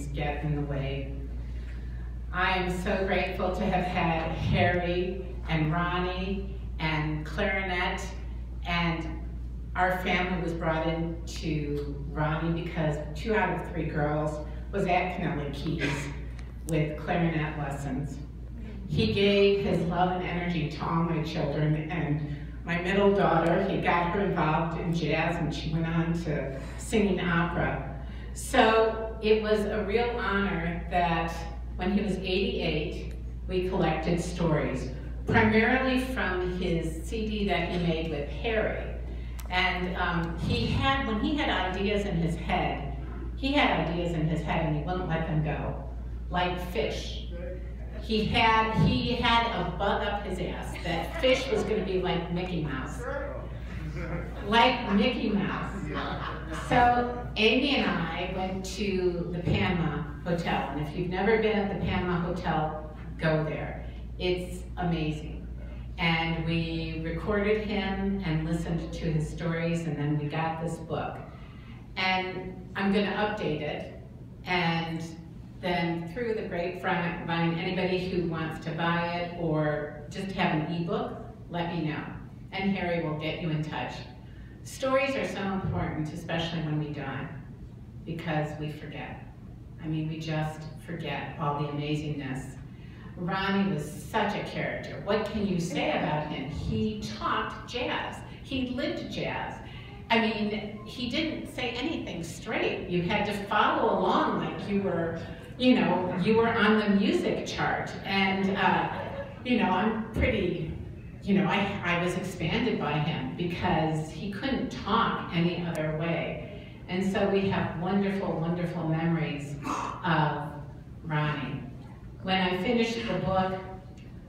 things get in the way. I am so grateful to have had Harry and Ronnie and clarinet, and our family was brought into Ronnie because 2 out of 3 girls was at Pinelli Keys with clarinet lessons. He gave his love and energy to all my children, and my middle daughter, he got her involved in jazz and she went on to singing opera. So it was a real honor that when he was 88, we collected stories, primarily from his CD that he made with Harry. And when he had ideas in his head, and he wouldn't let them go, like fish. He had a bug up his ass that fish was going to be like Mickey Mouse. Like Mickey Mouse. So Amy and I went to the Panama Hotel, and if you've never been at the Panama Hotel, go there. It's amazing. And we recorded him and listened to his stories, and then we got this book. And I'm going to update it, and then through the grapevine, anybody who wants to buy it or just have an ebook, let me know. And Harry will get you in touch. Stories are so important, especially when we die, because we forget. I mean, we just forget all the amazingness. Ronnie was such a character. What can you say about him? He talked jazz. He lived jazz. I mean, he didn't say anything straight. You had to follow along like you were, you know, you were on the music chart. And, you know, I'm pretty, you know, I was expanded by him because he couldn't talk any other way. And so we have wonderful, wonderful memories of Ronnie. When I finished the book,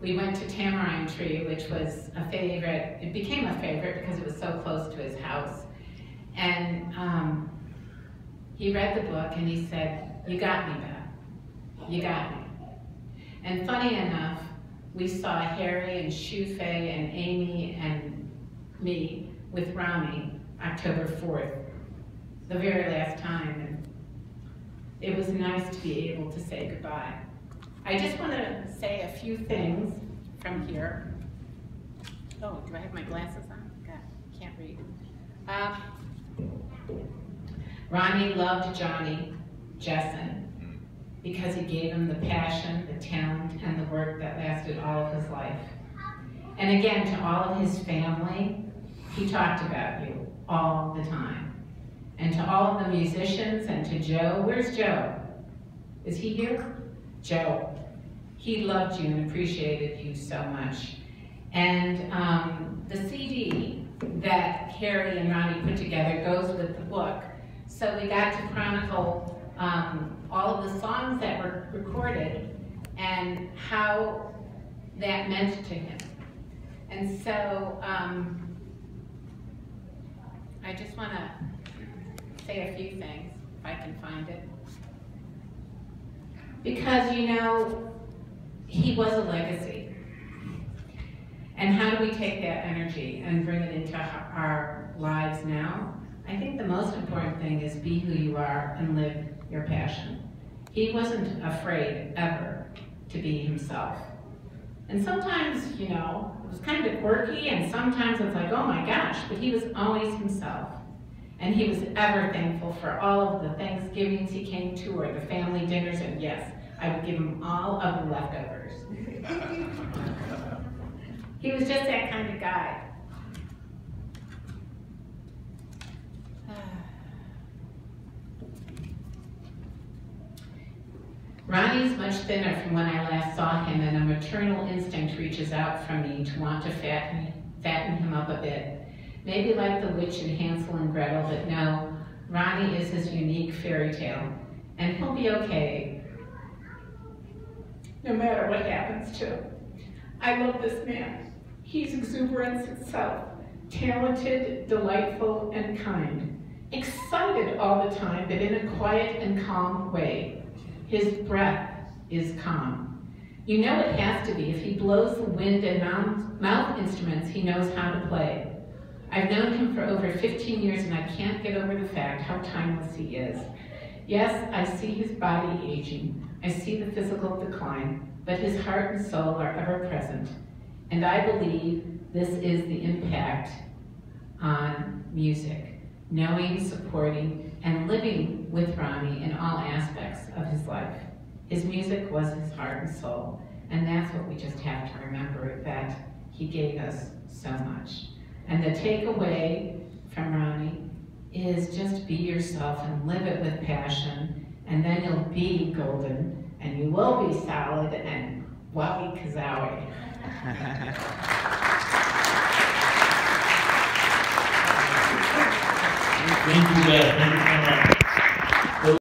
we went to Tamarind Tree, which was a favorite. It became a favorite because it was so close to his house. And he read the book and he said, "You got me, Beth. You got me." And funny enough, we saw Harry and Shufe and Amy and me with Ronnie October 4th, the very last time. And it was nice to be able to say goodbye. I just want to say a few things from here. Oh, do I have my glasses on? God, can't read. Ronnie loved Johnny Jessen because he gave him the passion, the talent, and the work that lasted all of his life. And again, to all of his family, he talked about you all the time. And to all of the musicians and to Joe, where's Joe? Is he here? Joe. He loved you and appreciated you so much. And the CD that Harry and Ronnie put together goes with the book. So we got to chronicle all of the songs that were recorded and how that meant to him. And so I just want to say a few things, if I can find it. Because, you know, he was a legacy. And how do we take that energy and bring it into our lives now? I think the most important thing is be who you are and live your passion. He wasn't afraid ever to be himself. And sometimes, you know, it was kind of quirky, and sometimes it's like, oh my gosh, but he was always himself. And he was ever thankful for all of the Thanksgivings he came to, or the family dinners, and yes, I would give him all of the leftovers. He was just that kind of guy. Ronnie's much thinner from when I last saw him, and a maternal instinct reaches out from me to want to fatten him up a bit. Maybe like the witch in Hansel and Gretel, but no, Ronnie is his unique fairy tale, and he'll be okay, no matter what happens to him. I love this man. He's exuberance itself, talented, delightful, and kind. Excited all the time, but in a quiet and calm way. His breath is calm. You know it has to be. If he blows the wind and mouth instruments, he knows how to play. I've known him for over 15 years, and I can't get over the fact how timeless he is. Yes, I see his body aging. I see the physical decline, but his heart and soul are ever present. And I believe this is the impact on music, knowing, supporting, and living with Ronnie in all aspects of his life. His music was his heart and soul, and that's what we just have to remember, that he gave us so much. And the takeaway from Ronnie is just be yourself and live it with passion, and then you'll be golden, and you will be solid and wabi kazowie. Thank you, Beth. Thank you so much.